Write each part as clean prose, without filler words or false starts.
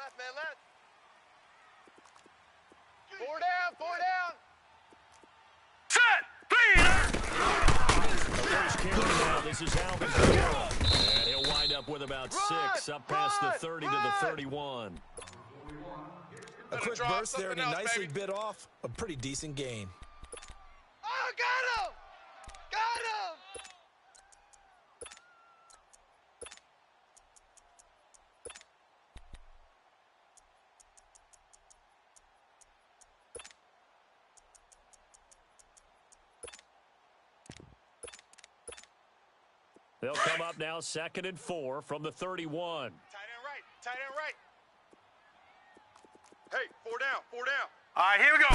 Left, man, left. Four down. The first carry now, this is Alvin Kamara. And he'll wind up with about 6, up past the 30 to the 31. A quick burst there, and he nicely bit off a pretty decent gain. Oh, got him! Got him! They'll come up now, 2nd and 4 from the 31. Tight end right. Hey, four down. All right, here we go.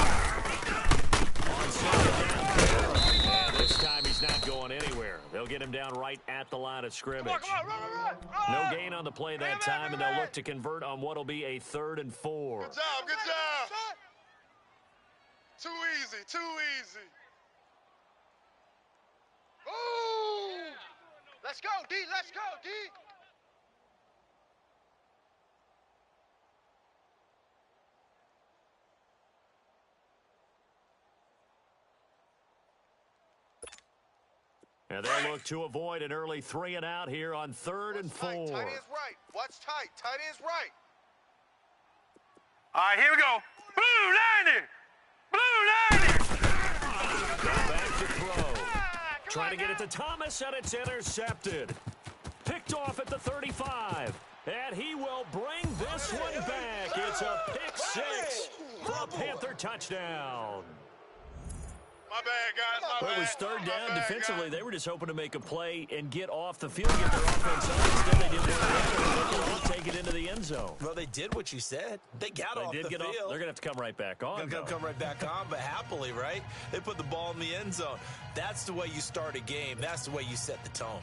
And this time he's not going anywhere. They'll get him down right at the line of scrimmage. Come on, run. No gain on the play that time, and they'll look to convert on what will be a 3rd and 4. Good job. Too easy. Ooh! Let's go, D. And they'll look to avoid an early 3 and out here on 3rd and 4. Tight end's right. Watch tight. Tight end's right. All right, here we go. Blue 90. Back to throw. Trying to get it to Thomas, and it's intercepted. Picked off at the 35. And he will bring this one back. It's a pick 6 for a Panther touchdown. My bad, guys. Well, it was 3rd down. Defensively, they were just hoping to make a play and get off the field, get their offense on. Instead, they didn't take it into the end zone. Well, they did what you said. They got off the field. They're going to have to come right back on. They're going to come right back on, but happily, right? They put the ball in the end zone. That's the way you start a game. That's the way you set the tone.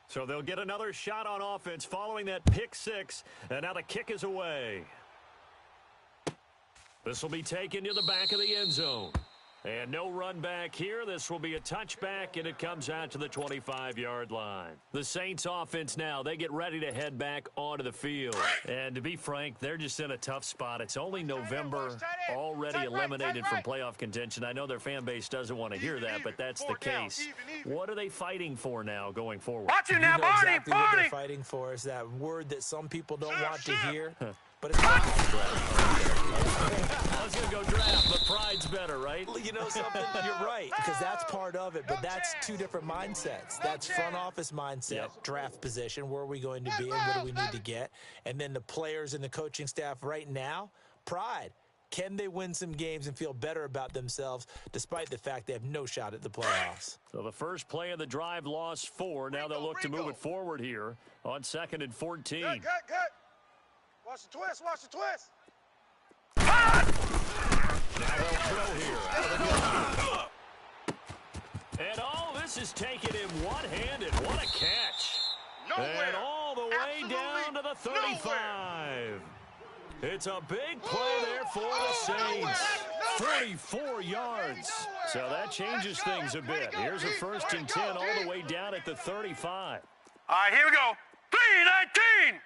So they'll get another shot on offense following that pick 6, and now the kick is away. This will be taken to the back of the end zone. And no run back here. This will be a touchback, and it comes out to the 25-yard line. The Saints offense now, they get ready to head back onto the field. And to be frank, they're just in a tough spot. It's only November, already eliminated from playoff contention. I know their fan base doesn't want to hear that, but that's the case. What are they fighting for now going forward? Watch it now, Barney. Exactly what they're fighting for is that word that some people don't want to hear, but it's not I was going to go draft, but pride's better, right? You know something? You're right, because that's part of it, but that's two different mindsets. That's front office mindset, draft position, where are we going to be and what do we need to get? And then the players and the coaching staff right now, pride. Can they win some games and feel better about themselves despite the fact they have no shot at the playoffs? So the first play of the drive lost 4. Now they'll look to move it forward here on 2nd and 14. Cut. Watch the twist. Now they'll throw here. And this is taken in one-handed. What a catch. And all the way down to the 35. It's a big play there for the Saints. 34 yards. So that changes things a bit. Here's a 1st and 10 all the way down at the 35. All right, here we go. 319.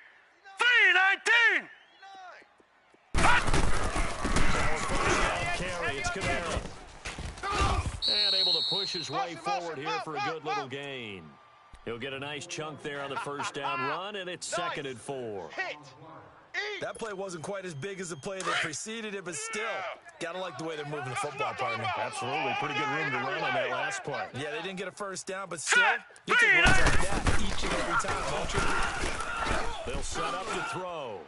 Carry, it's Kamara. And able to push his way forward here for a good little gain. He'll get a nice chunk there on the 1st down run, and it's 2nd and 4. That play wasn't quite as big as the play that preceded it, but still, gotta like the way they're moving the football, partner. Absolutely, pretty good room to run on that last play. Yeah, they didn't get a 1st down, but still, you take runs like that each and every time, don't you? They'll set up to throw.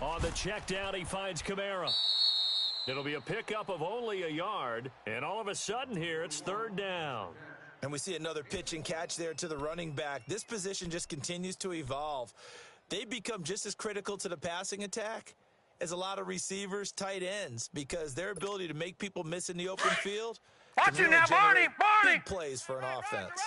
On the check down, he finds Kamara. It'll be a pickup of only a yard, and all of a sudden here, it's 3rd down. And we see another pitch and catch there to the running back. This position just continues to evolve. They become just as critical to the passing attack as a lot of receivers, tight ends, because their ability to make people miss in the open field Watch can it really now, generate Barney. big plays for an offense.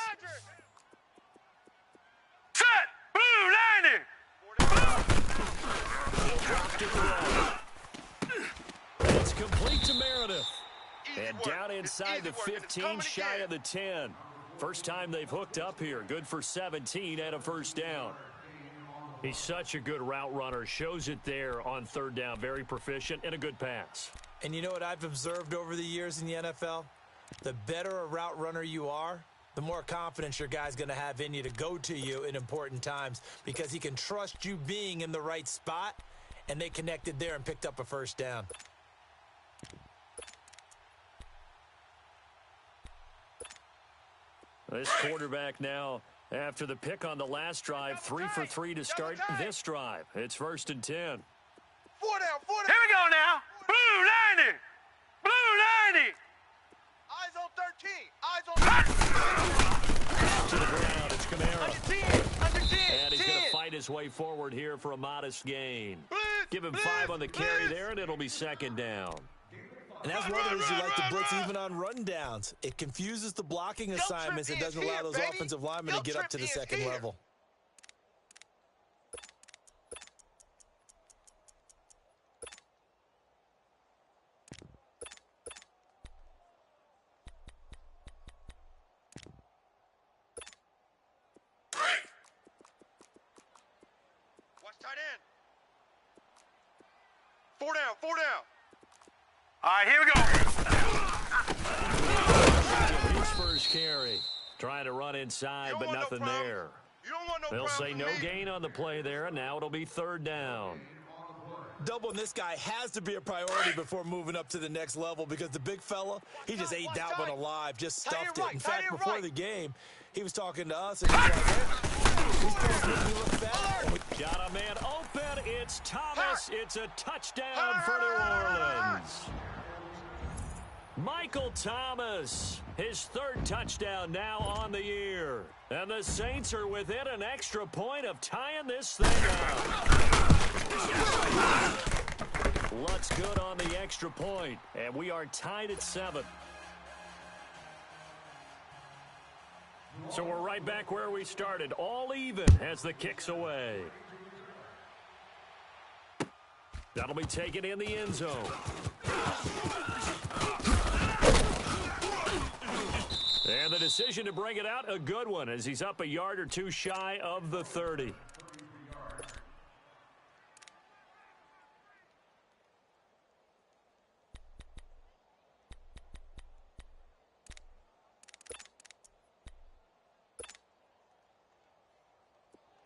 And down inside the 15, shy of the 10. First time they've hooked up here. Good for 17 and a first down. He's such a good route runner. Shows it there on third down. Very proficient and a good pass. And you know what I've observed over the years in the NFL? The better a route runner you are, the more confidence your guy's going to have in you to go to you in important times because he can trust you being in the right spot, and they connected there and picked up a first down. This quarterback now, after the pick on the last drive, 3 for 3 to start this drive. It's 1st and 10. 4 down, 4 down. Here we go now. Blue 90. Blue 90. Eyes on 13. Eyes on 13. To the ground, it's Kamara. Under 10. And he's going to fight his way forward here for a modest gain. Give him 5 on the carry there, and it'll be 2nd down. And that's one of the reasons you like to blitz even on rundowns. It confuses the blocking assignments. It doesn't allow those offensive linemen to get up to the second level. Watch tight end. 4 down, 4 down. All right, here we go. His first carry. Trying to run inside, but nothing there. You don't want no They'll say no gain. gain on the play there, and now it'll be 3rd down. Doubling this guy has to be a priority before moving up to the next level because the big fella, he just ate that one alive, just stuffed it. In fact, before the game, he was talking to us, and he was like, hey, he's supposed to look back. Got a man open. It's Thomas. It's a touchdown for New Orleans. Michael Thomas, his 3rd touchdown now on the year. And the Saints are within an extra point of tying this thing up. Lutz good on the extra point, and we are tied at 7. So we're right back where we started, all even as the kick's away. That'll be taken in the end zone. And the decision to bring it out, a good one, as he's up a yard or two shy of the 30.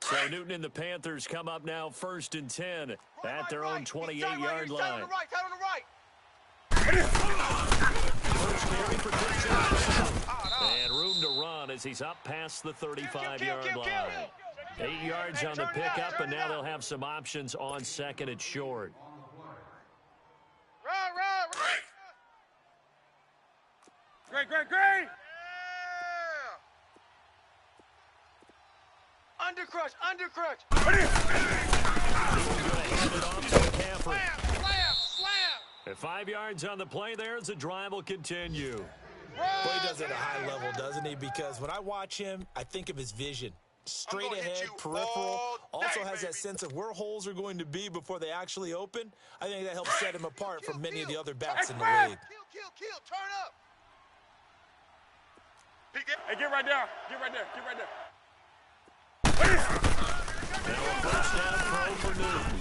So Newton and the Panthers come up now 1st and 10 at their own 28-yard line. On the right, on the right. First carry for Christian. And room to run as he's up past the 35-yard line. 8 yards on the pickup, and now they'll have some options on 2nd and short. Right. Great. Yeah. Undercrush. Slam. At 5 yards on the play there as the drive will continue. Well, he does it at a high level, doesn't he? Because when I watch him, I think of his vision. Straight ahead, peripheral. Also has that sense of where holes are going to be before they actually open. I think that helps set him apart from many of the other backs in the league. Kill. Turn up. Hey, get right there. Now a first down throw for Newton.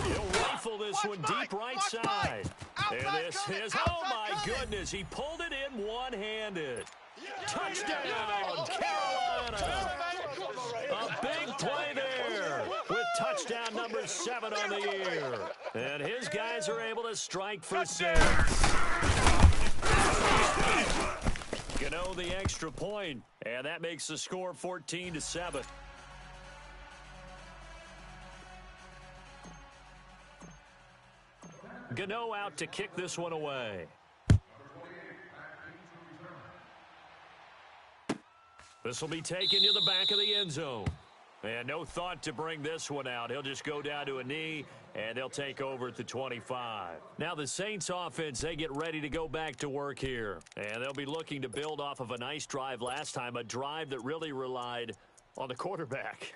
He'll rifle this one deep right side. And this is, oh my goodness, he pulled it in one-handed. Touchdown, Carolina. A big play there with touchdown number 7 on the year. And his guys are able to strike for 6. Gano the extra point, and that makes the score 14-7. Gano out to kick this one away. This will be taken to the back of the end zone. And no thought to bring this one out. He'll just go down to a knee, and they'll take over at the 25. Now the Saints offense, they get ready to go back to work here. And they'll be looking to build off of a nice drive last time, a drive that really relied on the quarterback.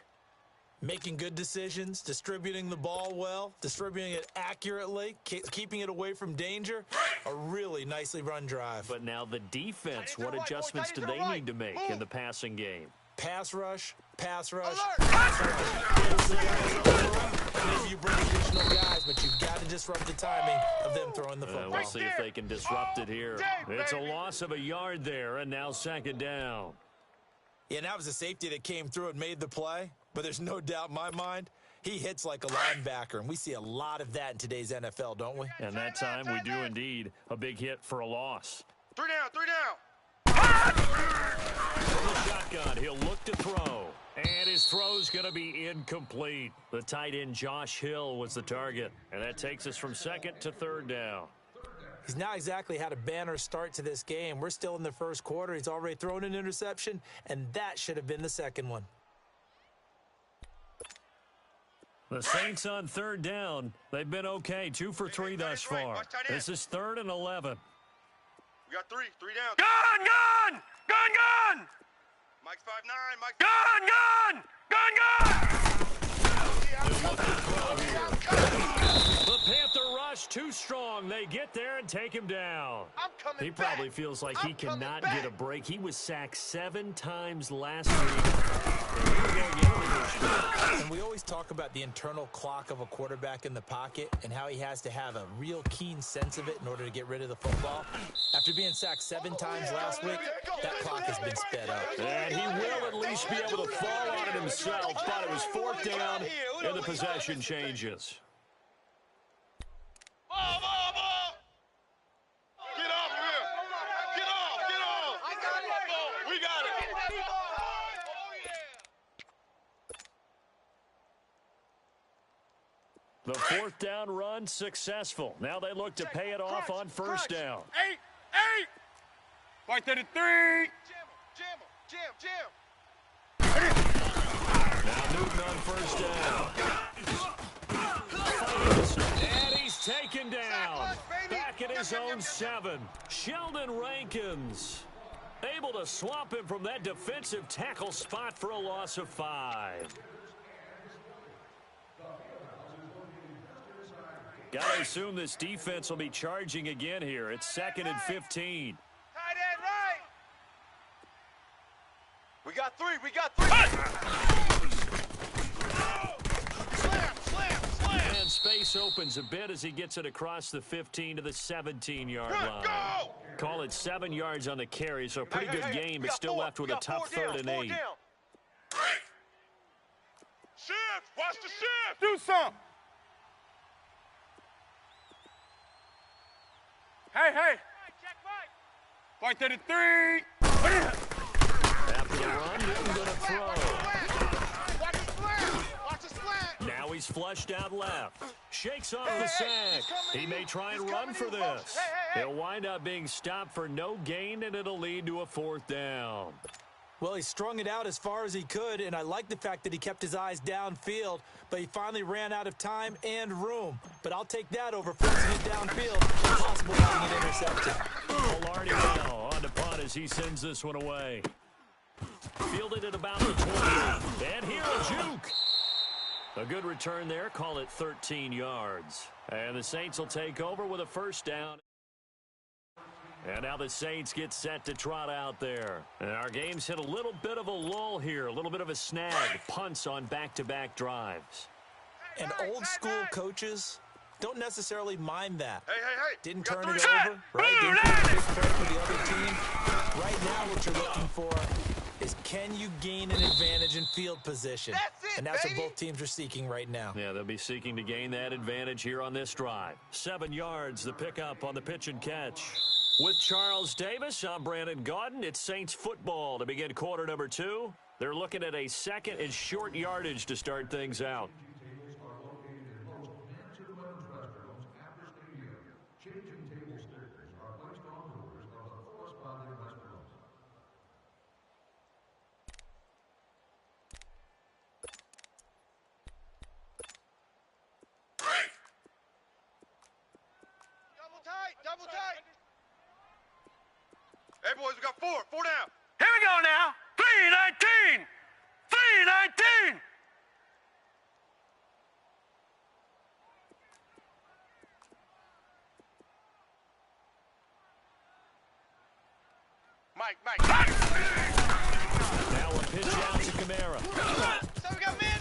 Making good decisions, distributing the ball well, distributing it accurately, keeping it away from danger. A really nicely run drive. But now the defense, what adjustments do they need to make in the passing game? Pass rush, pass rush, Alert! pass rush. Maybe you bring additional guys, but you've got to disrupt the timing of them throwing the football. We'll see if they can disrupt it here. It's a loss of a yard there, and now second down. Yeah, and that was a safety that came through and made the play, but there's no doubt in my mind, he hits like a linebacker, and we see a lot of that in today's NFL, don't we? And that time we do indeed. A big hit for a loss. 3 down, 3 down. From the shotgun, he'll look to throw. And his throw's going to be incomplete. The tight end Josh Hill was the target. And that takes us from second to third down. He's not exactly had a banner start to this game. We're still in the first quarter. He's already thrown an interception, and that should have been the second one. The Saints on third down. They've been okay, 2 for 3 thus far. This is 3rd and 11. We got 3 down. Gun, gun! Gun, gun! Mike's 5'9", Mike's Gun, gun! Gun, gun! The Panther rush too strong. They get there and take him down. I'm coming He back. probably feels like he I'm coming cannot back. get a break. He was sacked 7 times last week. And here we go again with this. And we always talk about the internal clock of a quarterback in the pocket and how he has to have a real keen sense of it in order to get rid of the football. After being sacked 7 times last week, that clock has been sped up. And he will at least be able to fall on it himself, but it was 4th down, and the possession changes. Get off of here. Get off. I got it. We got it. The 4th down run successful. Now they look to pay it off on 1st down. 8! Right to the 3! Jam. Now Newton on 1st down. And he's taken down. Back at his own 7. Sheldon Rankins able to swamp him from that defensive tackle spot for a loss of 5. Gotta assume this defense will be charging again here. It's 2nd and 15. Tight end right. We got 3. Slam. And space opens a bit as he gets it across the 15 to the 17-yard line. Go! Call it 7 yards on the carry, so a pretty good game, We but got still 4. left with We a got tough 4 3rd and down, 8. Shift. Watch the shift. Do something! Hey! Right to the 3! After the run, Newton going to throw. Watch the slant. Now he's flushed out left. Shakes off the sack. He may try and run for this. He'll wind up being stopped for no gain, and it'll lead to a 4th down. Well, he strung it out as far as he could, and I like the fact that he kept his eyes downfield, but he finally ran out of time and room. But I'll take that over forcing it downfield and possibly having it intercepted. Alardi now on the punt as he sends this one away. Fielded at about the 20. And here a juke. A good return there. Call it 13 yards. And the Saints will take over with a 1st down. And now the Saints get set to trot out there. And our game's hit a little bit of a lull here, a little bit of a snag. Punts on back-to-back drives. And old school coaches don't necessarily mind that. Hey. Didn't We got turn it 3. over, right? Didn't put a big play for the other team. Right now what you're looking for is can you gain an advantage in field position? That's it, and that's baby. what both teams are seeking right now. Yeah, they'll be seeking to gain that advantage here on this drive. 7 yards, the pickup on the pitch and catch. With Charles Davis, I'm Brandon Gaudin. It's Saints football to begin quarter number 2. They're looking at a 2nd and short yardage to start things out. Double tight. Hey, boys, we got 4 down. Here we go now! 3:19! 3:19! Mike. Now a pitch out to Kamara. So we got man.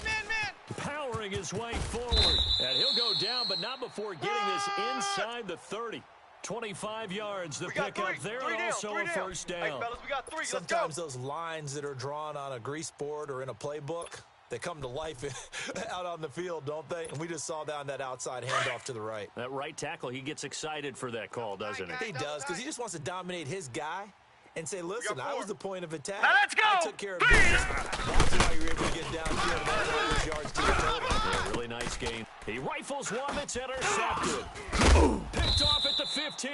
Powering his way forward. And he'll go down, but not before getting this inside the 30. 25 yards to pick up there, and also a first down. Hey, fellas, we got 3. Sometimes those lines that are drawn on a grease board or in a playbook, they come to life out on the field, don't they? And we just saw down that outside handoff to the right. That right tackle, he gets excited for that call, doesn't he? He does, because he just wants to dominate his guy and say, listen, I was the point of attack. Now let's go. I took care of business. That's why you're able to get downfield and add all those yards to your total. Yeah, really nice game. He rifles one that's intercepted. Picked off at the 15.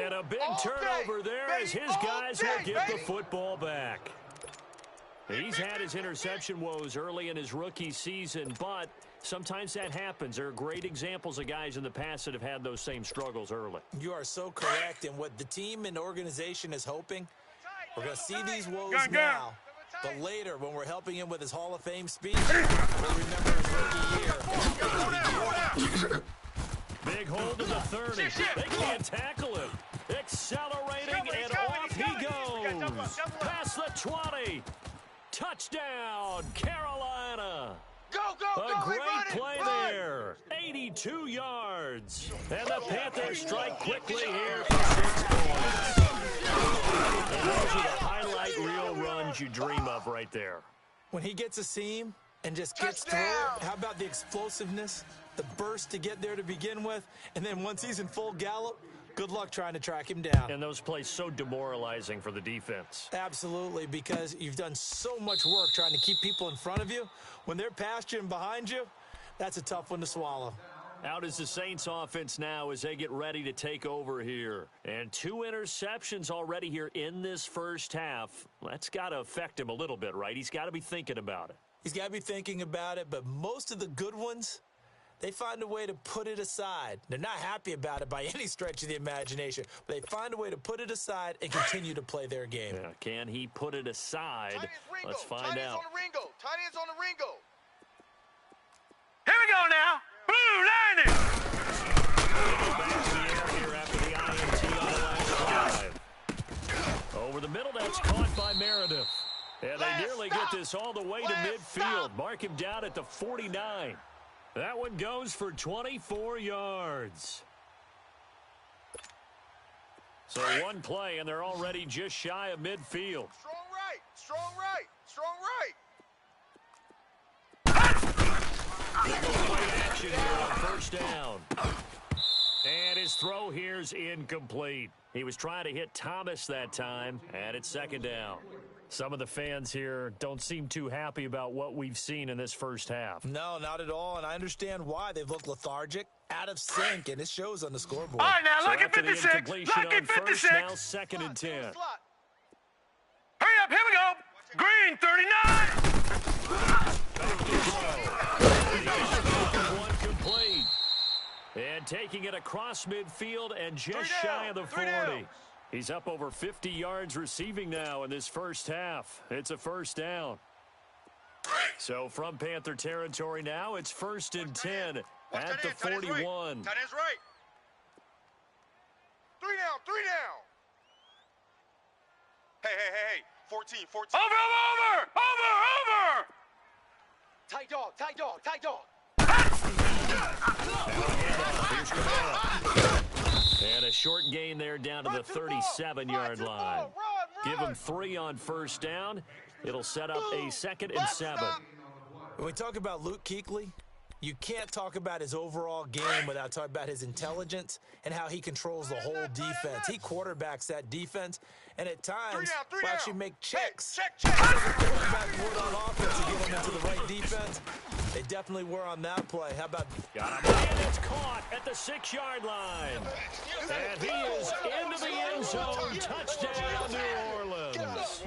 And a big turnover there as his guys will get the football back. He's had his interception woes early in his rookie season, but sometimes that happens. There are great examples of guys in the past that have had those same struggles early. You are so correct. And what the team and organization is hoping, we're going to see these woes now. But later, when we're helping him with his Hall of Fame speech, we'll remember his rookie year. Big hold to the 30. They can't tackle him. Accelerating, and off he goes. Past the 20. Touchdown, Carolina. Go. A great play there. 82 yards. And the Panthers strike quickly here for 6 points. And those are the highlight reel runs you dream of right there. When he gets a seam and just gets through it, how about the explosiveness, the burst to get there to begin with, and then once he's in full gallop, good luck trying to track him down. And those plays so demoralizing for the defense. Absolutely, because you've done so much work trying to keep people in front of you. When they're past you and behind you, that's a tough one to swallow. Out is the Saints offense now as they get ready to take over here. And 2 interceptions already here in this first half. That's got to affect him a little bit, right? He's got to be thinking about it. He's got to be thinking about it, but most of the good ones, they find a way to put it aside. They're not happy about it by any stretch of the imagination, but they find a way to put it aside and continue to play their game. Yeah, can he put it aside? Let's find out. Tight ends on the Ringo. Here we go now. Blue Lightning. Back in the air here after the INT on the last drive. Over the middle, that's caught by Meredith. And they nearly get this all the way to midfield. Mark him down at the 49. That one goes for 24 yards. So one play, and they're already just shy of midfield. Strong right. They go play action here on first down. And his throw here's incomplete. He was trying to hit Thomas that time, and it's second down. Some of the fans here don't seem too happy about what we've seen in this first half. No, not at all, and I understand why. They've looked lethargic, out of sync, and it shows on the scoreboard. All right, now, So look at after the 56. incompletion Look on at first, 56. now second and 10. Hurry up, here we go. Green 39. One complete. And taking it across midfield and just shy of the 40. He's up over 50 yards receiving now in this first half. It's a first down. So from Panther territory now, it's 1st and 10 at the 41. Tight end's right. 3 down. Hey. 14. Over. Tight dog. Here's Kamara. And a short gain there down to the 37-yard line. Give him 3 on first down. It'll set up a 2nd and 7. When we talk about Luke Kuechly, you can't talk about his overall game without talking about his intelligence and how he controls the whole defense. He quarterbacks that defense, and at times will actually make checks. Check. Quarterback would on offense to get him into the right defense. They definitely were on that play. How about... Got him, and it's caught at the 6-yard line. And he is into the end zone. Touchdown, New Orleans.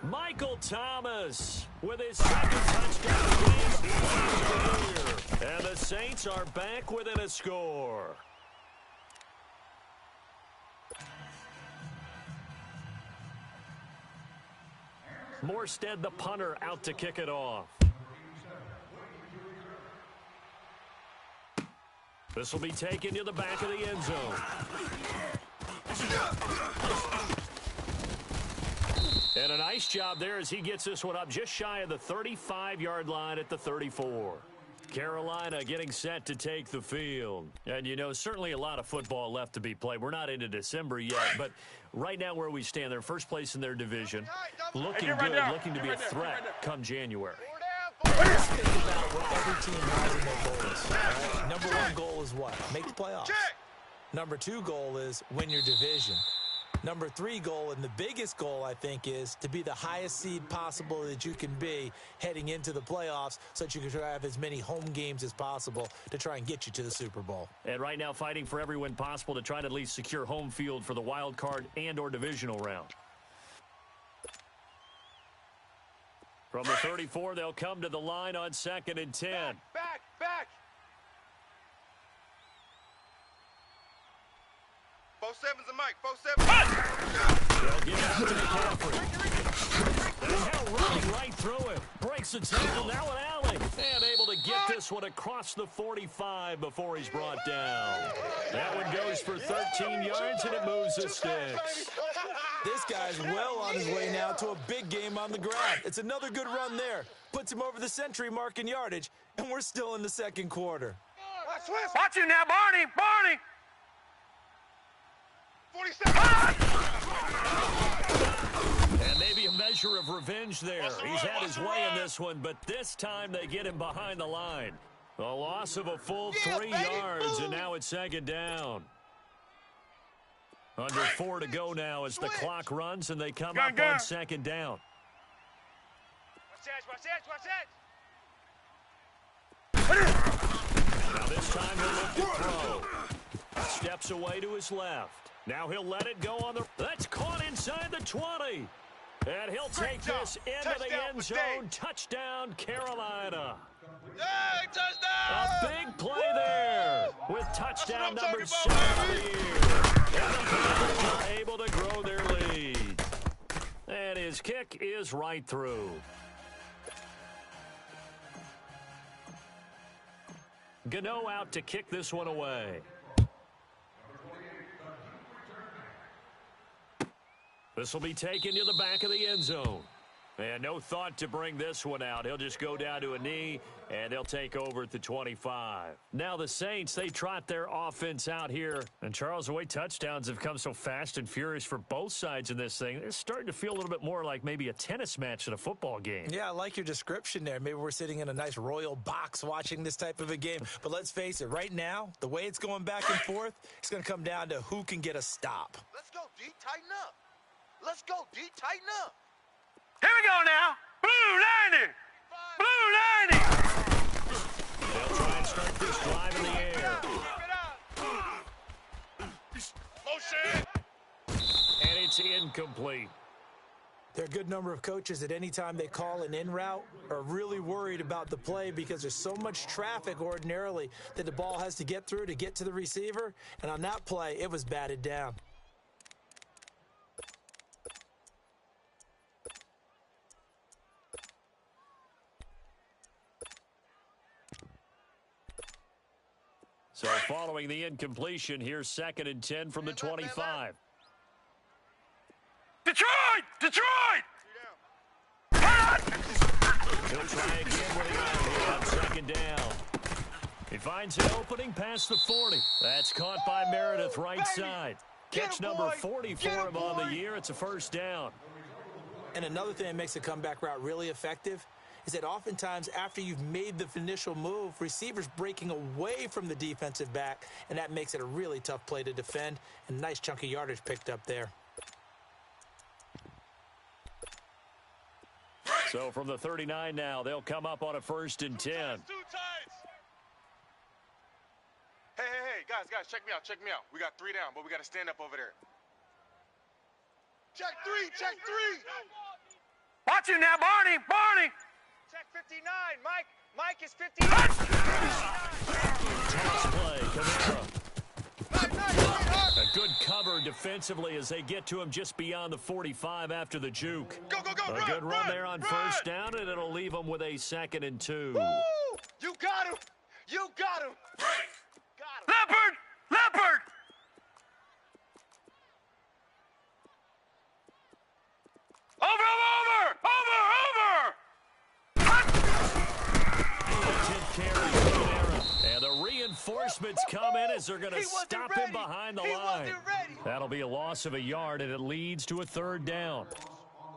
Michael Thomas with his 2nd touchdown game. And the Saints are back within a score. Morstead, the punter, out to kick it off. This will be taken to the back of the end zone. And a nice job there as he gets this one up just shy of the 35-yard line at the 34. Carolina getting set to take the field. And, you know, certainly a lot of football left to be played. We're not into December yet, but right now where we stand, they're first place in their division. Looking good, looking to be a threat come January. Let's think about what every team has in their goals. Right? Number one goal is what? Make the playoffs. Number two goal is win your division. Number three goal, and the biggest goal, I think, is to be the highest seed possible that you can be heading into the playoffs so that you can try to have as many home games as possible to try and get you to the Super Bowl. And right now fighting for every win possible to try to at least secure home field for the wild card and or divisional round. From the 34, they'll come to the line on 2nd and 10. Back. 4-7's a mic. 4-7. They'll give it to McCaffrey. And now running right through it. Breaks the tackle. Now an alley. And able to get this one across the 45 before he's brought down. That one goes for 13 yards, and it moves the sticks. This guy's well on his way now to a big game on the ground. It's another good run there. Puts him over the century mark in yardage, and we're still in the second quarter. Watch you now, Barney. 47. And maybe a measure of revenge there. He's had his way in this one, but this time they get him behind the line. A loss of a full 3 yards, and now it's 2nd down. Under 4 to go now as the clock runs, and they come up on 2nd down. Now this time he'll look to throw. Steps away to his left. Now he'll let it go on the... That's caught inside the 20. And he'll take this into the end zone. Touchdown, Carolina. Hey, touchdown! A big play there with touchdown number 7 of the year. And the Panthers are able to grow their lead. And his kick is right through. Gano out to kick this one away. This will be taken to the back of the end zone. And no thought to bring this one out. He'll just go down to a knee, and they'll take over at the 25. Now the Saints, they trot their offense out here. And Charles, the way touchdowns have come so fast and furious for both sides in this thing, it's starting to feel a little bit more like maybe a tennis match in a football game. Yeah, I like your description there. Maybe we're sitting in a nice royal box watching this type of a game. But let's face it, right now, the way it's going back and forth, it's going to come down to who can get a stop. Let's go, D. Tighten up. Let's go, D. Tighten up. Here we go now. Blue 90. They'll try and start this drive in the air. Motion. And it's incomplete. There are a good number of coaches at any time they call an in route are really worried about the play because there's so much traffic ordinarily that the ball has to get through to get to the receiver. And on that play, it was batted down. So following the incompletion, here's 2nd and 10 from the 25. Detroit! He'll try again with the iron here on 2nd down. He finds an opening past the 40. That's caught by Meredith right side. Catch number 40 for him on the year. It's a 1st down. And another thing that makes a comeback route really effective is that oftentimes after you've made the initial move, receivers breaking away from the defensive back, and that makes it a really tough play to defend, and nice chunk of yardage picked up there. So from the 39 now, they'll come up on a 1st and 10. Hey, guys, check me out. We got 3 down, but we got to stand up over there. Check three. Watch you now, Barney. Check 59. Mike is 59. Toss play, Kamara. A good cover defensively as they get to him just beyond the 45 after the juke. Go, A good run there on 1st down, and it'll leave them with a 2nd and 2. Woo! You got him. Got him. Leopard! Over! Reinforcements come in as they're going to stop him behind the line. Wasn't ready. That'll be a loss of a yard, and it leads to a third down.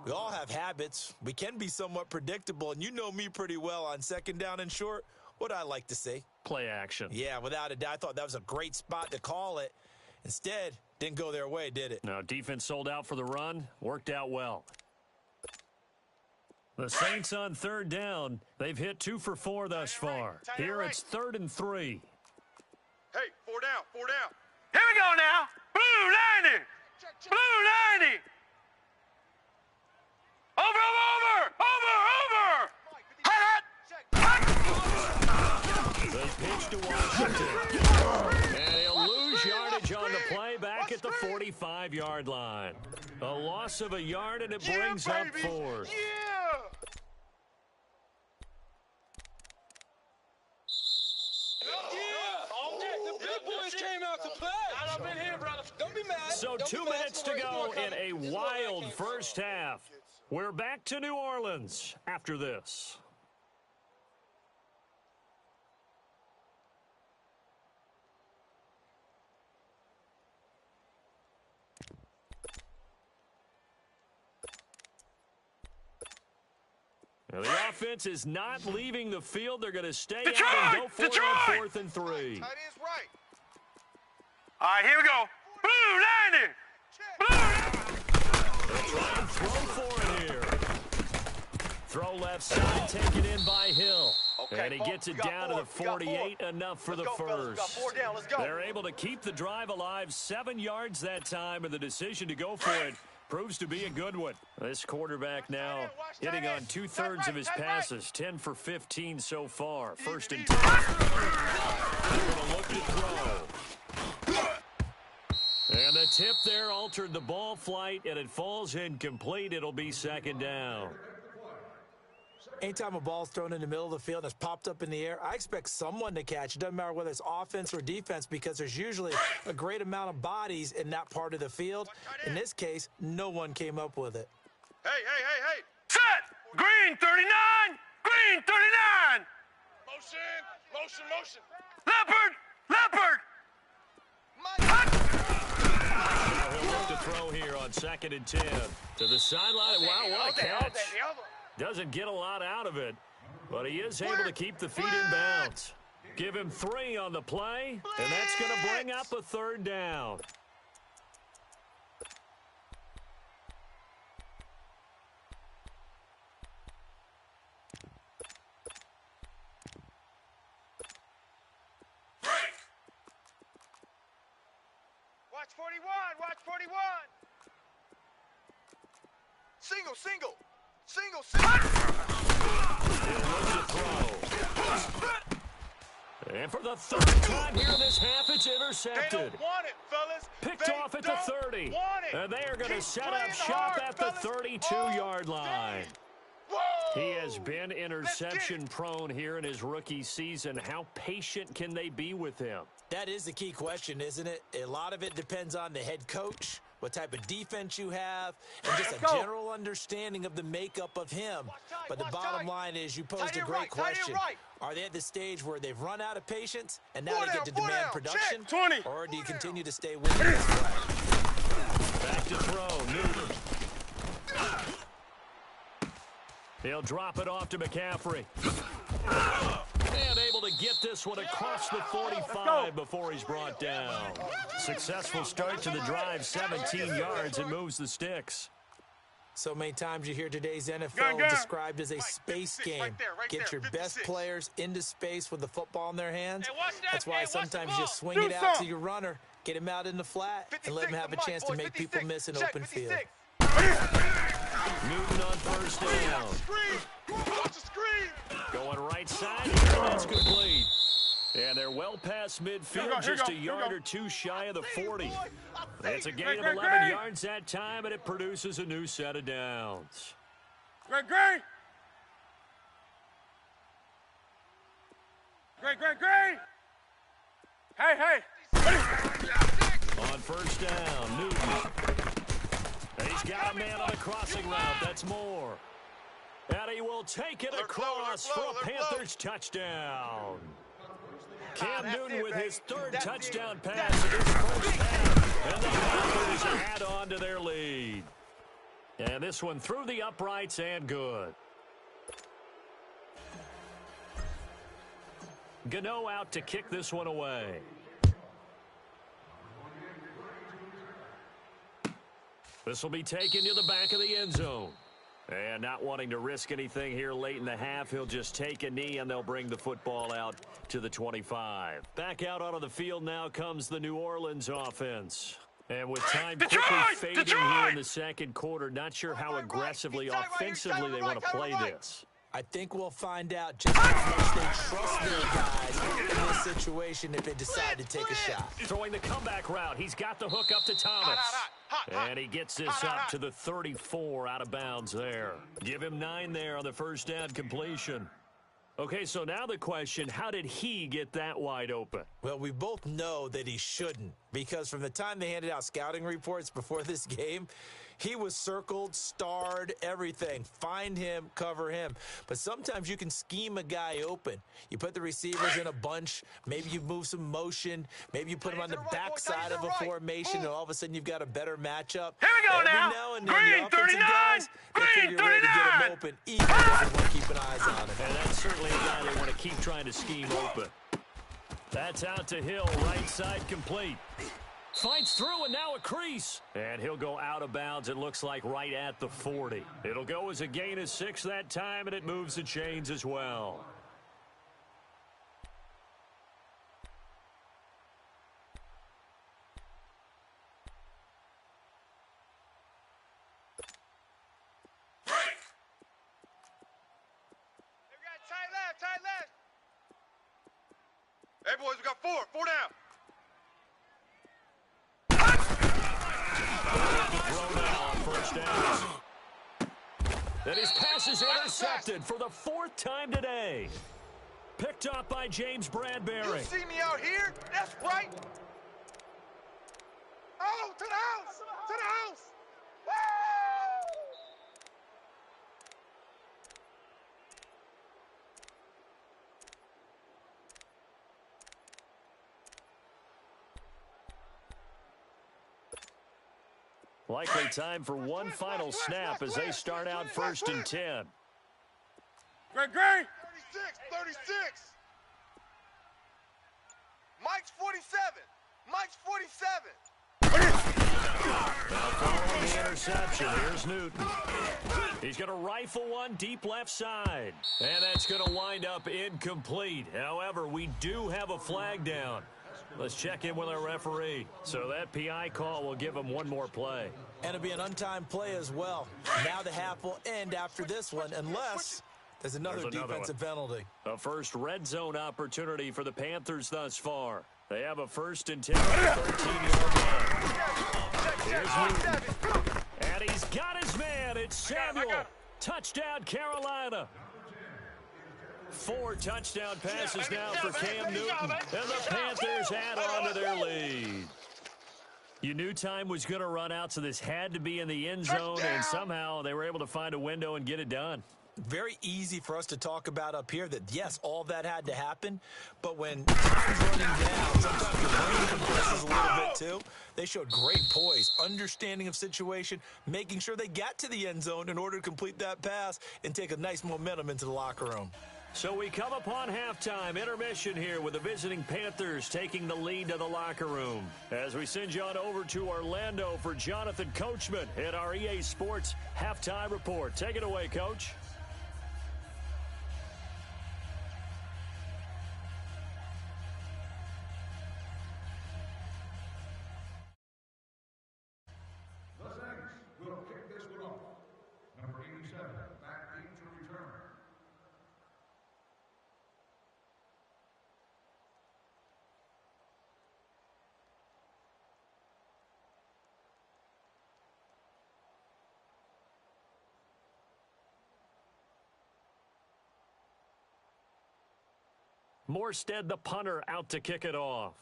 We all have habits. We can be somewhat predictable, and you know me pretty well on second down and short. What I like to say? Play action. Yeah, without a doubt. I thought that was a great spot to call it. Instead, didn't go their way, did it? Now, defense sold out for the run. Worked out well. The Saints on third down. They've hit 2 for 4 thus far. Here it's 3rd and 3. Hey, 4 down, 4 down. Here we go now. Blue 90. Blue 90. Over. They pitch to Washington. And he'll lose yardage on the play back at the 45-yard line. A loss of a yard, and it brings up 4th. Yeah! The big boys came out to play. I've been here, brother. Don't be mad. So 2 minutes to go in a wild first half. We're back to New Orleans after this. Now, the offense is not leaving the field. They're going to stay out and go for it on 4th and 3. Tight end's right. All right, here we go. Blue 90. They'll try and throw for it here. Throw left side, taken in by Hill. And he gets it down to the 48, enough for the first. They're able to keep the drive alive, 7 yards that time, and the decision to go for it proves to be a good one. This quarterback now hitting on 2/3 of his passes, 10 for 15 so far. 1st and 10. They're going to look to throw. And the tip there altered the ball flight, and it falls incomplete. It'll be 2nd down. Anytime a ball's thrown in the middle of the field and it's popped up in the air, I expect someone to catch. It doesn't matter whether it's offense or defense, because there's usually a great amount of bodies in that part of the field. In this case, no one came up with it. Hey. Set. Green 39. Green 39. Motion. Leopard. He'll look to throw here on 2nd and 10. To the sideline. Wow, what a catch. Doesn't get a lot out of it, but he is able to keep the feet in bounds. Give him 3 on the play, and that's going to bring up a 3rd down. Watch 41. Single. And for the 3rd time here in this half, it's They intercepted. don't want it, fellas. Picked off at the 30. And they are going to set up shop at the 32-yard line. He has been interception prone here in his rookie season. How patient can they be with him? That is the key question, isn't it? A lot of it depends on the head coach, what type of defense you have, and just a general understanding of the makeup of him. But the bottom line is, you posed a great question. Are they at the stage where they've run out of patience and now they get to demand production? 20. Or do you continue to stay with it? Back to throw, Newton. He'll drop it off to McCaffrey. And able to get this one across the 45 before he's brought down. Successful start to the drive, 17 yards, and moves the sticks. So many times you hear today's NFL described as a space game. Get your best players into space with the football in their hands. That's why sometimes you swing it out to your runner, get him out in the flat, and let him have a chance to make people miss an open field. Newton on 1st down. Watch the screen. Going right side here, that's complete. And they're well past midfield, just a yard or 2 shy of the 40. It's a gain of 11 yards that time, and it produces a new set of downs. Great. Hey. On 1st down, Newton. He's got a man on a crossing route. That's more. And he will take it across for a Panthers touchdown. Cam Newton with his third touchdown pass in his first half. And the Panthers add on to their lead. And this one through the uprights and good. Gano out to kick this one away. This will be taken to the back of the end zone. And not wanting to risk anything here late in the half, he'll just take a knee and they'll bring the football out to the 25. Back out onto the field now comes the New Orleans offense. And with time quickly fading here in the second quarter, not sure how aggressively, offensively they want to play this. I think we'll find out just how much they trust their guys in this situation if they decide to take a shot. Throwing the comeback route. He's got the hook up to Thomas. And he gets this up to the 34 out of bounds there. Give him 9 there on the first down completion. Okay, so now the question, how did he get that wide open? Well, we both know that he shouldn't, because from the time they handed out scouting reports before this game, he was circled, starred, everything. Find him, cover him. But sometimes you can scheme a guy open. You put the receivers in a bunch. Maybe you move some motion. Maybe you put him on the backside of a formation, and all of a sudden you've got a better matchup. Here we go now. And then Green, the offensive 39. guys, they Green, figure a way to get him 39. open, even if they want to keep an eyes on him. And that's certainly a guy they want to keep trying to scheme open. That's out to Hill, right side complete. Fights through and now a crease. And he'll go out of bounds, it looks like, right at the 40. It'll go as a gain of 6 that time, and it moves the chains as well. Tight left. Hey, boys, we got 4 down. Throw now on first down. And his pass is intercepted for the 4th time today. Picked up by James Bradbury. You see me out here? That's right. Oh, to the house. To the house. Woo! Likely time for one final snap as they start out 1st and 10. Great. 36. Mike's 47. Mike's 47. Now following the interception, here's Newton. He's going to rifle one deep left side. And that's going to wind up incomplete. However, we do have a flag down. Let's check in with our referee. So that PI call will give him one more play. And it'll be an untimed play as well. Now the half will end after this one, unless there's another defensive penalty. A first red zone opportunity for the Panthers thus far. They have a 1st and 10 on the 13-yard line. Here's Newton. And he's got his man. It's Samuel. Touchdown, Carolina. 4 touchdown passes now for Cam Newton. And the Panthers add on to their lead. You knew time was going to run out, so this had to be in the end zone, and somehow they were able to find a window and get it done. Very easy for us to talk about up here that, yes, all that had to happen, but when time's running down, sometimes your brain compresses a little bit too. They showed great poise, understanding of situation, making sure they got to the end zone in order to complete that pass and take a nice momentum into the locker room. So we come upon halftime, intermission here with the visiting Panthers taking the lead to the locker room. As we send you on over to Orlando for Jonathan Coachman in our EA Sports Halftime Report. Take it away, Coach. The Saints will kick this one off. Number 87, back in to return. Morstead, the punter, out to kick it off.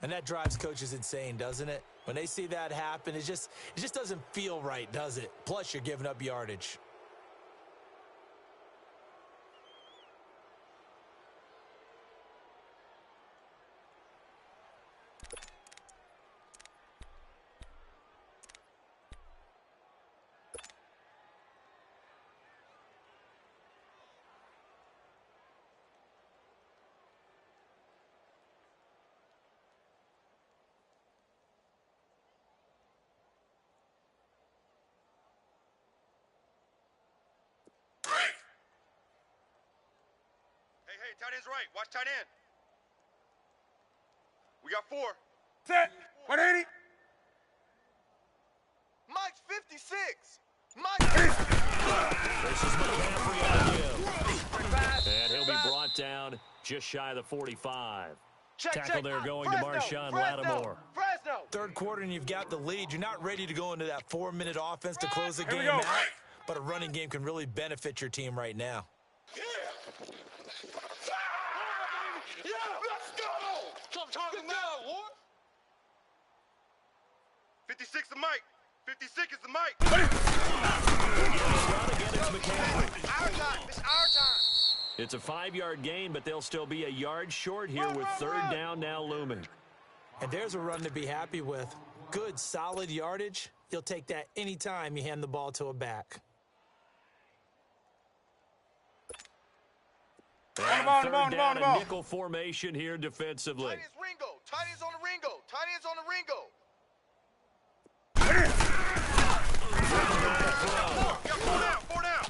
And that drives coaches insane, doesn't it? When they see that happen, it just doesn't feel right, does it? Plus, you're giving up yardage. hey, tight end's right. Watch tight end. We got 4. Set. 180. Mike's 56. Mike. This is McCaffrey on him. And he'll be brought down just shy of the 45. Tackle there going to Marshawn Lattimore. Fresno. Third quarter and you've got the lead. You're not ready to go into that 4-minute offense to close the game out, but a running game can really benefit your team right now. Yeah, let's go. Stop talking now, boy. 56 the mic. 56 is the mic. Again, it's McCaffrey. Our time. It's our time. It's a 5-yard gain, but they'll still be a yard short here with third down now looming. And there's a run to be happy with. Good, solid yardage. You'll take that anytime you hand the ball to a back. And third down, a nickel formation here defensively. Tight ends Ringo. Tight ends on the Ringo. Tight ends on the Ringo. Four down.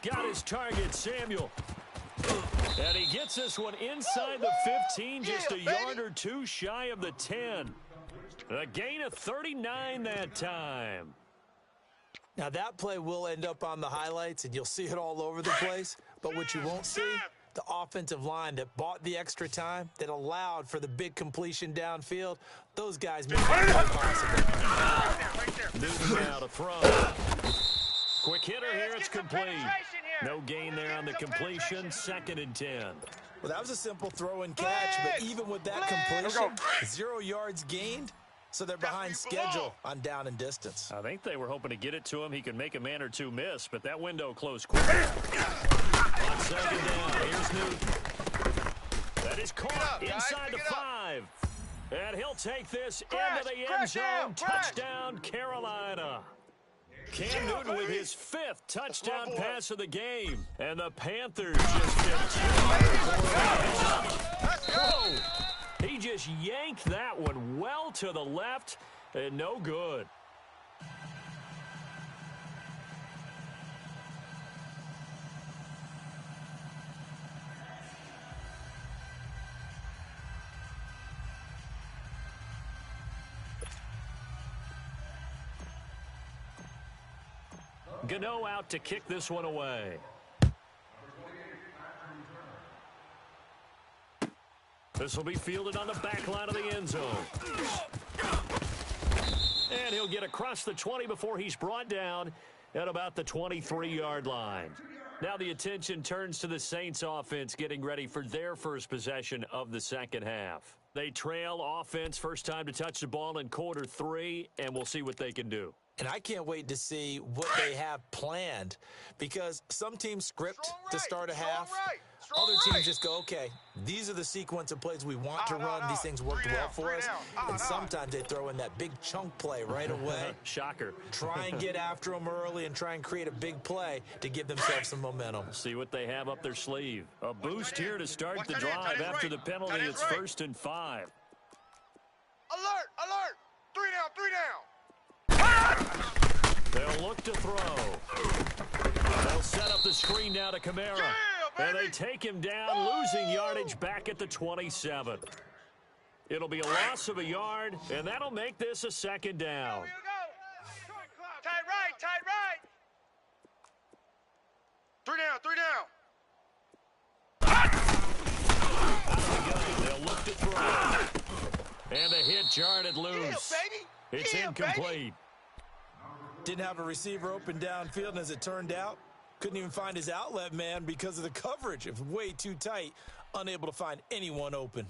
Got his target, Samuel. And he gets this one inside the 15, just a yard or two shy of the 10. A gain of 39 that time. Now, that play will end up on the highlights, and you'll see it all over the place. But what you won't see, the offensive line that bought the extra time, that allowed for the big completion downfield, those guys made that possible. Newton now to throw. Quick hitter here, it's complete. No gain there on the completion, 2nd and 10. Well, that was a simple throw and catch, but even with that completion, 0 yards gained, so they're behind schedule on down and distance. I think they were hoping to get it to him. He could make a man or two miss, but that window closed quick. On 2nd down, here's Newton. That is caught inside the 5. And he'll take this into the end zone. Touchdown, Carolina. Cam Newton with his 5th touchdown pass of the game. And the Panthers just continue. He just yanked that one well to the left and no good. Gano out to kick this one away. This will be fielded on the back line of the end zone. And he'll get across the 20 before he's brought down at about the 23-yard line. Now the attention turns to the Saints offense getting ready for their first possession of the second half. They trail offense, first time to touch the ball in quarter 3, and we'll see what they can do. And I can't wait to see what they have planned, because some teams script to start a half. Other teams just go, okay, these are the sequence of plays we want to run. These things worked well for us. And sometimes they throw in that big chunk play right away. Shocker. Try and get after them early and try and create a big play to give themselves some momentum. See what they have up their sleeve. A boost here to start the drive after the penalty. It's 1st and 5. Alert! Alert! 3 down! 3 down! They'll look to throw. They'll set up the screen now to Kamara. And they take him down, losing yardage back at the 27. It'll be a loss of a yard, and that'll make this a 2nd down. Tight right! Tight right! 3 down! 3 down! Out of the gun, they'll look to throw. And the hit jarred loose. It's incomplete. Didn't have a receiver open downfield, and as it turned out, couldn't even find his outlet man because of the coverage. It was way too tight, unable to find anyone open.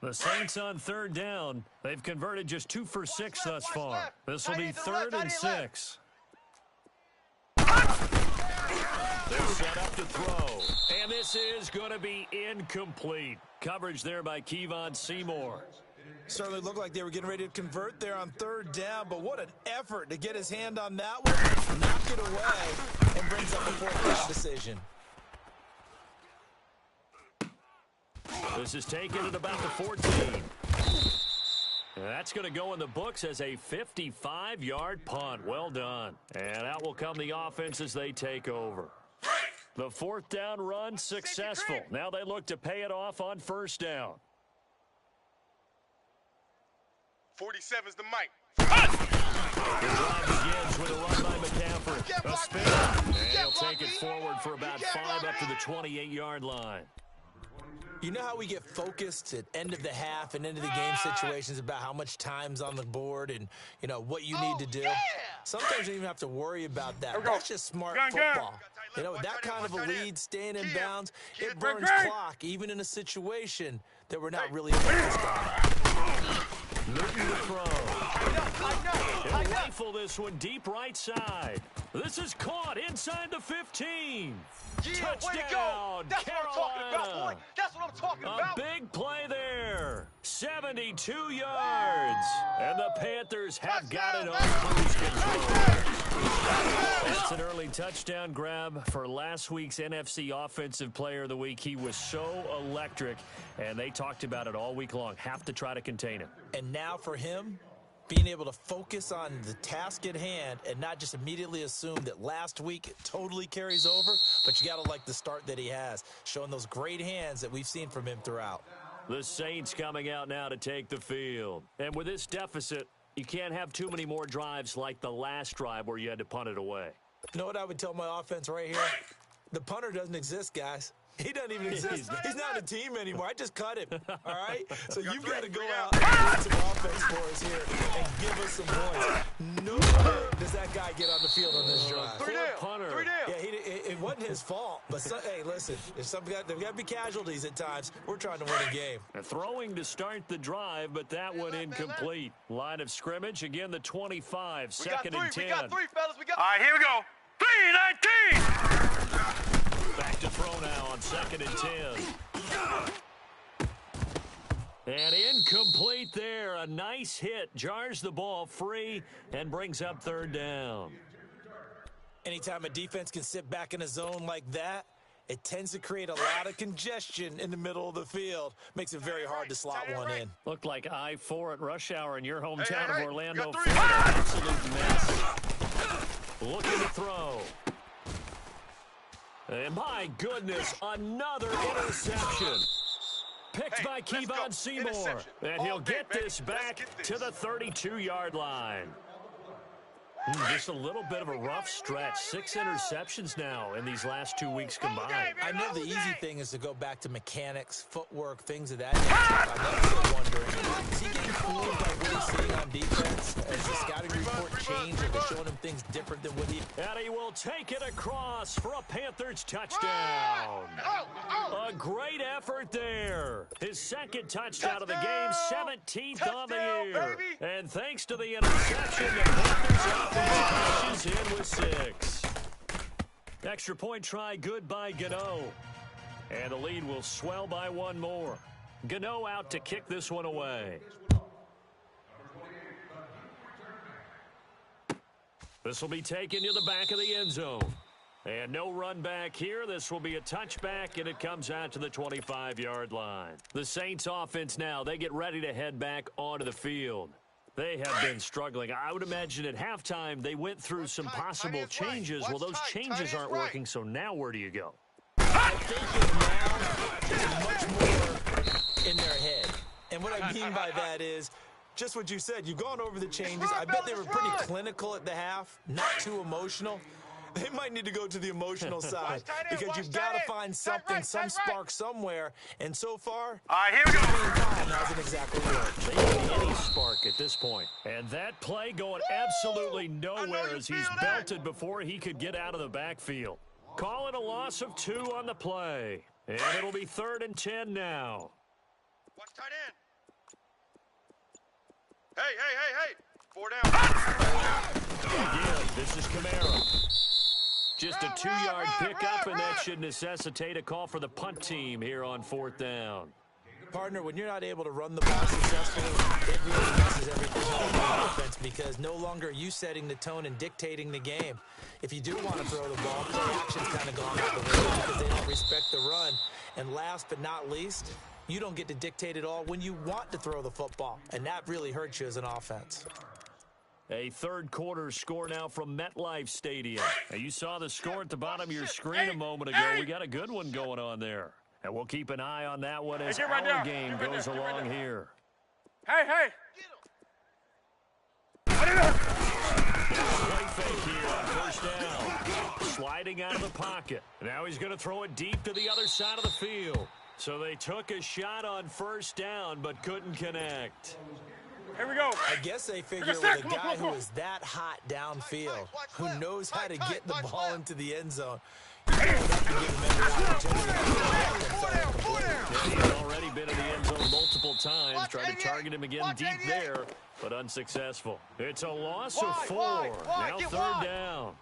The Saints on 3rd down. They've converted just 2 for 6 thus far. This will be 3rd and 6. They're set up to throw. And this is going to be incomplete. Coverage there by Kevon Seymour. Certainly looked like they were getting ready to convert there on 3rd down, but what an effort to get his hand on that one, knock it away, and brings up a 4th down decision. This is taken at about the 14. That's going to go in the books as a 55-yard punt. Well done. And out will come the offense as they take over. The fourth down run successful. Now they look to pay it off on first down. 47's the mic. The drive begins with a run by McCaffrey. A spin. And he'll take it forward for about 5 up to the 28-yard line. You know how we get focused at end of the half and end of the game situations about how much time's on the board and, you know, what you need to do? Sometimes you don't even have to worry about that. That's just smart football. You know, with that kind of a lead, staying in bounds, it burns clock, even in a situation that we're not really focused on. Newton to throw. He'll rifle this one deep right side. This is caught inside the 15. Touchdown, That's Carolina. what I'm talking about, boy. That's what I'm talking about. A big play there. 72 yards. And the Panthers have got it on cruise control. That's an early touchdown grab for last week's NFC Offensive Player of the Week. He was so electric, and they talked about it all week long. Have to try to contain him. And now for him, being able to focus on the task at hand and not just immediately assume that last week it totally carries over, but you got to like the start that he has, showing those great hands that we've seen from him throughout. The Saints coming out now to take the field. And with this deficit, you can't have too many more drives like the last drive where you had to punt it away. You know what I would tell my offense right here? The punter doesn't exist, guys. He doesn't even exist. He's not a team anymore. I just cut him, all right? So you've got to go out and get some offense for us here and give us some points. No way does that guy get on the field on this drive. Three down. Punter. Yeah, it wasn't his fault. But, hey, listen, if there's got to be casualties at times. We're trying to win a game. Throwing to start the drive, but that one incomplete. Line of scrimmage, again, the 25, second and 10. We got three, fellas. We got All right, here we go. 3-19. Back to throw now on second and 10. And incomplete there. A nice hit. Jars the ball free and brings up third down. Anytime a defense can sit back in a zone like that, it tends to create a lot of congestion in the middle of the field. Makes it very hard to slot one in. Looked like I-4 at rush hour in your hometown Hey, of Orlando, got three. Florida. Absolute mess. Looking to throw. And my goodness, another interception. Picked by Kevon Seymour. And he'll get this back to the 32-yard line. Just a little bit of a rough stretch. 6 interceptions now in these last 2 weeks combined. I know the easy thing is to go back to mechanics, footwork, things of that nature. I'm also wondering, is he getting fooled by what he's seeing on defense? Has the scouting report changed? Are they showing him things different than what he... And he will take it across for a Panthers touchdown. A great effort there. His second touchdown of the game, 17th on the year. And thanks to the interception, the Panthers cashes in with 6. Extra point try good by Gano. And the lead will swell by 1 more. Gano out to kick this one away. This will be taken to the back of the end zone. And no run back here. This will be a touchback, and it comes out to the 25-yard line. The Saints offense now, they get ready to head back onto the field. They have been struggling. I would imagine at halftime they went through some possible changes. Well, those changes aren't working, so now where do you go? I think now it's much more in their head. And what I mean by that is just what you said. You've gone over the changes. I bet they were pretty clinical at the half, not too emotional. They might need to go to the emotional side because you've got to find something, some spark somewhere. And so far, All right, here we go. hasn't exactly worked. They don't need any spark at this point. And that play going absolutely nowhere as he's belted before he could get out of the backfield. Call it a loss of 2 on the play. And it'll be 3rd and 10 now. Watch tight end. Hey. 4 down. Again, this is Kamara. Just a 2-yard pickup, and that should necessitate a call for the punt team here on 4th down. Partner, when you're not able to run the ball successfully, it really messes everything up on the offense because no longer are you setting the tone and dictating the game. If you do want to throw the ball, play action's kind of gone out the window because they don't respect the run. And last but not least, You don't get to dictate it all when you want to throw the football, and that really hurts you as an offense. A third quarter score now from MetLife Stadium. Now, you saw the score at the bottom of your screen a moment ago. We got a good one going on there. And we'll keep an eye on that one as our game goes along here. Hey! Play fake here on first down. Sliding out of the pocket. Now he's going to throw it deep to the other side of the field. So they took a shot on first down but couldn't connect. Here we go. I guess they figure with a guy who is that hot downfield, who knows how to get the ball into the end zone, you know that can give him every opportunity. He's already been in the end zone multiple times, tried to target him again deep there, but unsuccessful. It's a loss of 4. Now third down.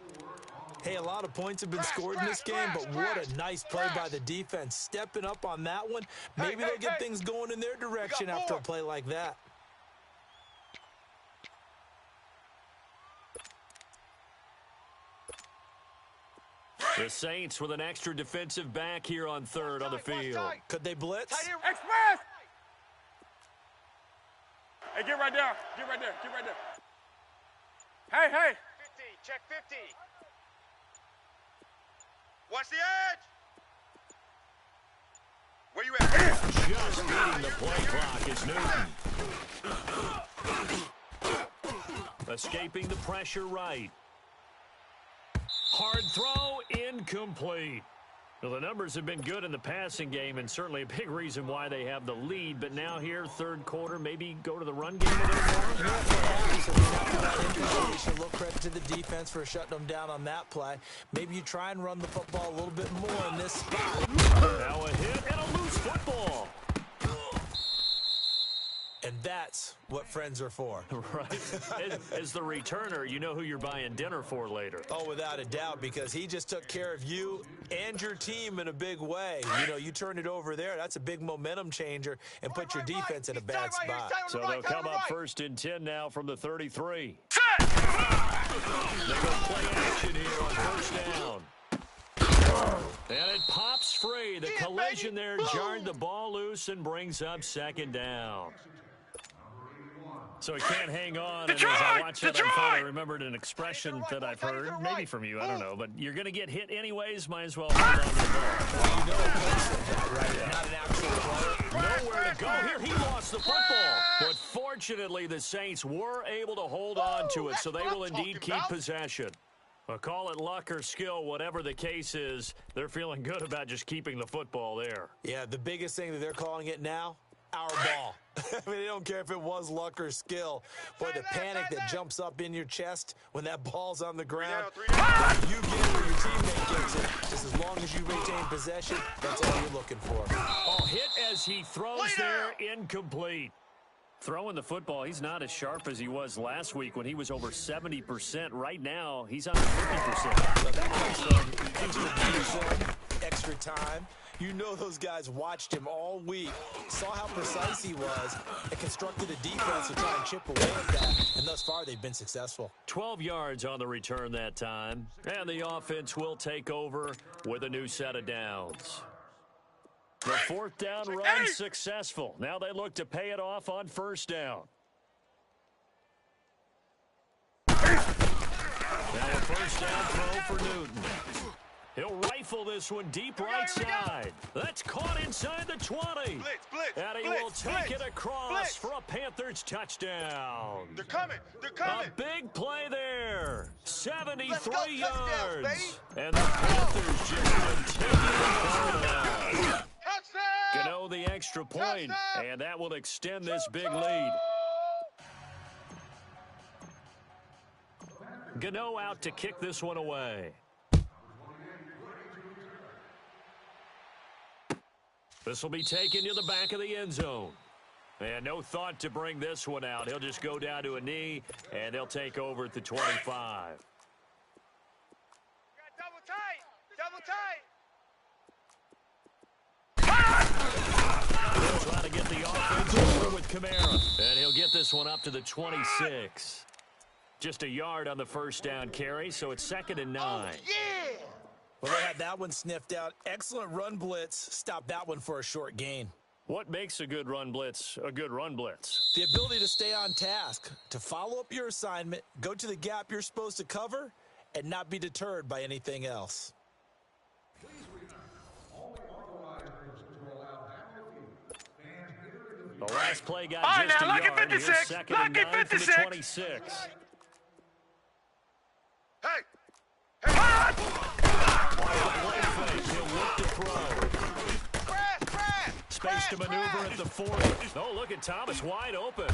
Hey, a lot of points have been scored in this game, but what a nice play by the defense. Stepping up on that one, maybe they'll get things going in their direction after a play like that. The Saints with an extra defensive back here on third on the field. Could they blitz? Express! Hey, get right there. Get right there. Hey! 50, check 50. Watch the edge. Where you at? Just beating the play clock is Newton. Escaping the pressure right. Hard throw, incomplete. Well, the numbers have been good in the passing game and certainly a big reason why they have the lead. But now here, third quarter, maybe go to the run game a little more. You should look credit to the defense for shutting them down on that play. Maybe you try and run the football a little bit more in this spot. Now a hit and a loose football. And that's what friends are for. Right. As the returner, you know who you're buying dinner for later. Oh, without a doubt, because he just took care of you and your team in a big way. You know, you turn it over there, that's a big momentum changer and put your defense in a bad spot. So they'll come up first and 10 now from the 33. Set! They go play action here on first down. And it pops free. The collision there jarred the ball loose and brings up second down. So he can't hang on, and as I watch that unfold, I remembered an expression that I've heard, maybe from you, I don't know, but you're going to get hit anyways, might as well hold on to the ball. You know a coach said that, right? Not an actual player. Nowhere to go here. He lost the football. But fortunately, the Saints were able to hold on to it, so they will indeed keep possession. Well, call it luck or skill, whatever the case is, they're feeling good about just keeping the football there. Yeah, the biggest thing that they're calling it now, our ball. I mean, they don't care if it was luck or skill. Boy, the panic that jumps up in your chest when that ball's on the ground, you get it or your teammate gets it. Just as long as you retain possession, that's all you're looking for. Oh, hit as he throws there, incomplete. Throwing the football, he's not as sharp as he was last week when he was over 70%. Right now, he's on 50%. So that comes from extra time. You know those guys watched him all week, saw how precise he was, and constructed a defense to try and chip away at that. And thus far, they've been successful. 12 yards on the return that time. And the offense will take over with a new set of downs. The fourth down run successful. Now they look to pay it off on first down. Now a first down throw for Newton. He'll rifle this one deep right side. That's caught inside the 20. And he will take it across for a Panthers touchdown. They're coming. A big play there. 73 yards. And the Panthers just continue to go. Gano the extra point, and that will extend this big lead. Gano out to kick this one away. This will be taken to the back of the end zone. And no thought to bring this one out. He'll just go down to a knee, and they'll take over at the 25. Double tight. He'll try to get the offense over with Kamara. And he'll get this one up to the 26. Just a yard on the first down carry, so it's 2nd and 9. Well, they had that one sniffed out. Excellent run blitz. Stop that one for a short gain. What makes a good run blitz a good run blitz? The ability to stay on task, to follow up your assignment, go to the gap you're supposed to cover, and not be deterred by anything else. The last play got All right, just now, a lucky yard. 56. Here's second and Lucky 9 from the 56. 26. Hey! Play fake. He'll look to throw. Crash! Space to maneuver at the 40. Oh, look at Thomas wide open.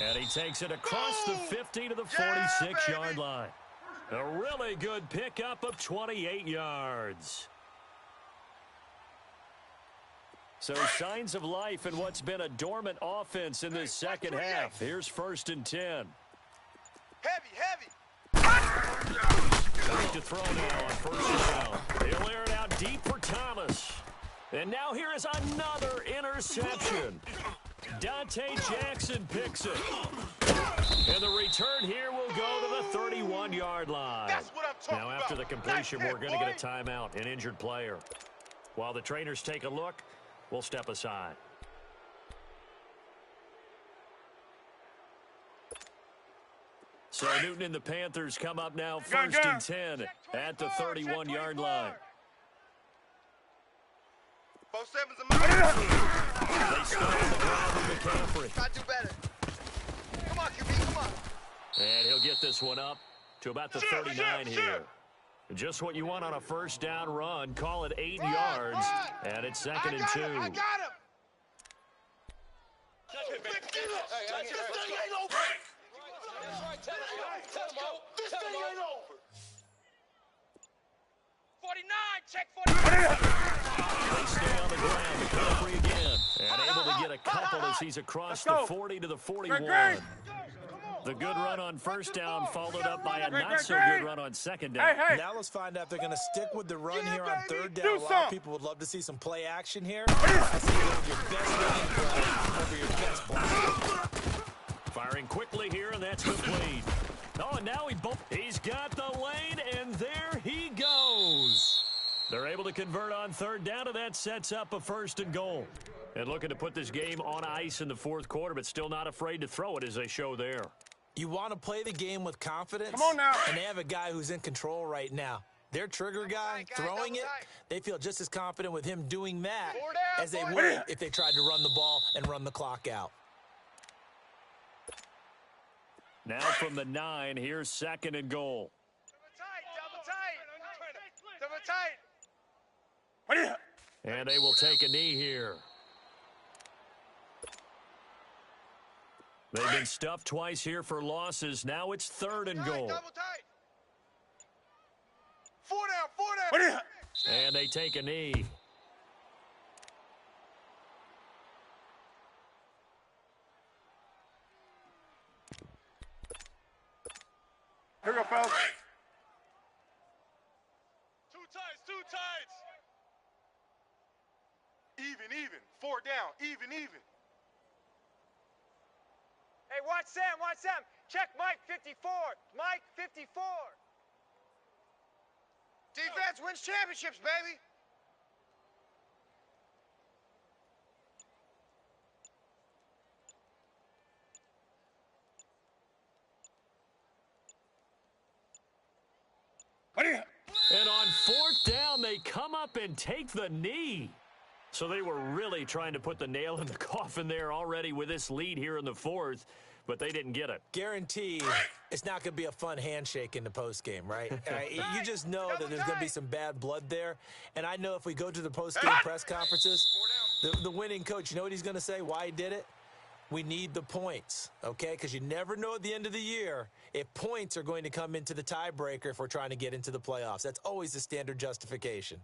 And he takes it across the 50 to the 46-yard line. A really good pickup of 28 yards. So signs of life in what's been a dormant offense in this second half. Here's 1st and 10. Heavy! Back to throw now on 1st down. He'll air it out deep for Thomas. And now here is another interception. Dante Jackson picks it. And the return here will go to the 31-yard line. That's what I'm talking Now after the about. completion, Nice we're hit, going to get boy. a timeout, an injured player. While the trainers take a look, we'll step aside. So Newton and the Panthers come up now 1st and 10 at the 31-yard line. 4-7's a mile. They stay on the ground with McCaffrey. Gotta do better. Come on, QB, come on. And he'll get this one up to about the 39 here. Just what you want on a 1st down run. Call it 8 yards. And it's 2nd and 2. I got him. This thing ain't over. This thing ain't over. 49, check 49. They stay on the ground. McCaffrey again. And able to get a couple as he's across the 40 to the 41. The good run on 1st down followed up by a not-so-good run on 2nd down. Now let's find out if they're going to stick with the run here on 3rd down. Do A lot some. of people would love to see some play action here. I see one of your best running play over your best block. Firing quickly here, and that's complete. Oh, and now he's got the lane, and there he goes. They're able to convert on 3rd down, and that sets up a 1st and goal. And looking to put this game on ice in the 4th quarter, but still not afraid to throw it as they show there. You want to play the game with confidence. Come on now. And they have a guy who's in control right now. Their trigger guy throwing it, they feel just as confident with him doing that as they would if they tried to run the ball and run the clock out. Now from the 9, here's 2nd and goal. Double tight. And they will take a knee here. They've been stuffed twice here for losses. Now it's 3rd and goal. Double tight. 4 down. And they take a knee. Here we go, fellas. Two tights. Even. 4 down. Even. Hey, watch Sam. Check Mike 54. Mike 54. Defense wins championships, baby. And on 4th down, they come up and take the knee. So they were really trying to put the nail in the coffin there already with this lead here in the 4th, but they didn't get it. Guarantee it's not going to be a fun handshake in the postgame, right? You just know that there's going to be some bad blood there. And I know if we go to the postgame press conferences, the winning coach, you know what he's going to say, why he did it? We need the points, okay? Because you never know at the end of the year if points are going to come into the tiebreaker if we're trying to get into the playoffs. That's always the standard justification.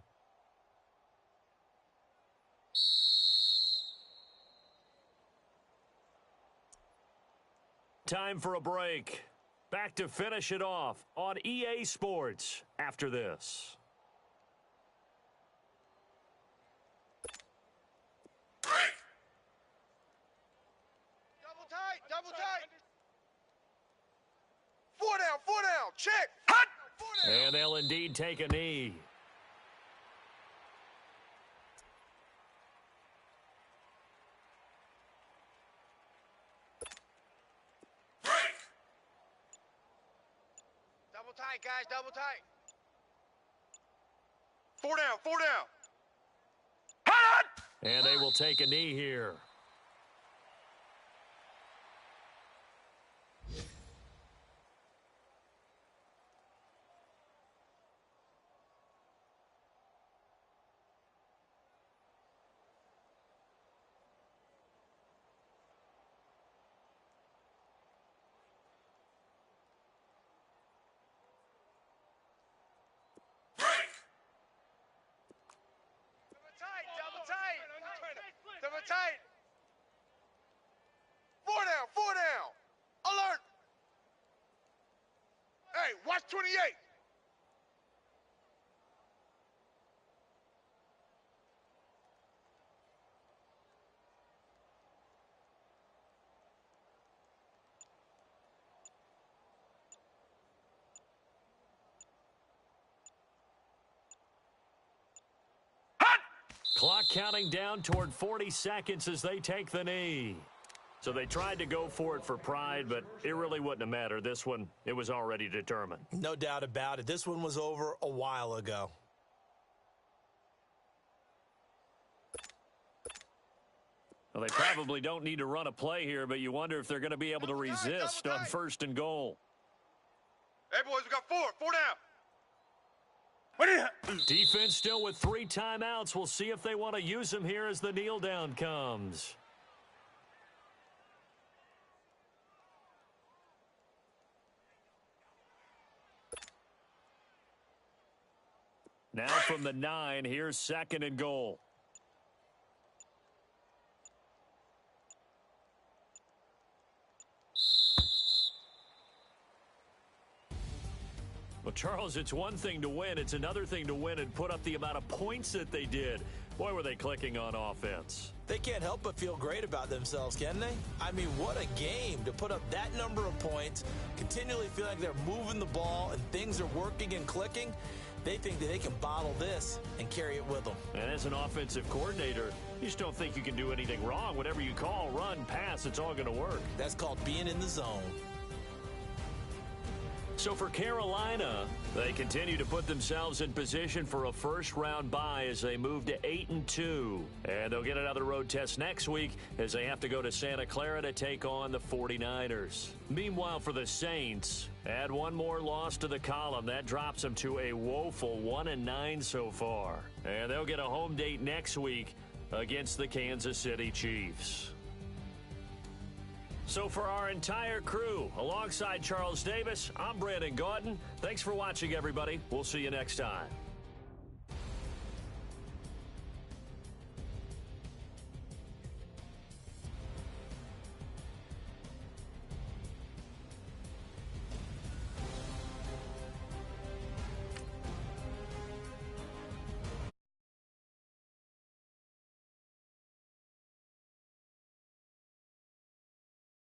Time for a break. Back to finish it off on EA Sports after this. Double tight. 4 down. Check. Hut! And they'll indeed take a knee. Double tight, guys, double tight. 4 down, 4 down. And they will take a knee here. Double tight. Double tight. 4 down, 4 down. Alert. Hey, watch 28. Clock counting down toward 40 seconds as they take the knee. So they tried to go for it for pride, but it really wouldn't have mattered. This one, it was already determined. No doubt about it. This one was over a while ago. Well, they probably don't need to run a play here, but you wonder if they're going to be able to resist on 1st and goal. Hey, boys, we got 4 down. Defense still with 3 timeouts. We'll see if they want to use them here as the kneel down comes. Now from the 9, here's 2nd and goal. Well, Charles, it's one thing to win. It's another thing to win and put up the amount of points that they did. Boy, were they clicking on offense. They can't help but feel great about themselves, can they? I mean, what a game to put up that number of points, continually feel like they're moving the ball and things are working and clicking. They think that they can bottle this and carry it with them. And as an offensive coordinator, you just don't think you can do anything wrong. Whatever you call, run, pass, it's all going to work. That's called being in the zone. So for Carolina, they continue to put themselves in position for a first-round bye as they move to 8-2. And they'll get another road test next week as they have to go to Santa Clara to take on the 49ers. Meanwhile, for the Saints, add one more loss to the column. That drops them to a woeful 1-9 so far. And they'll get a home date next week against the Kansas City Chiefs. So for our entire crew, alongside Charles Davis, I'm Brandon Gaudin. Thanks for watching, everybody. We'll see you next time.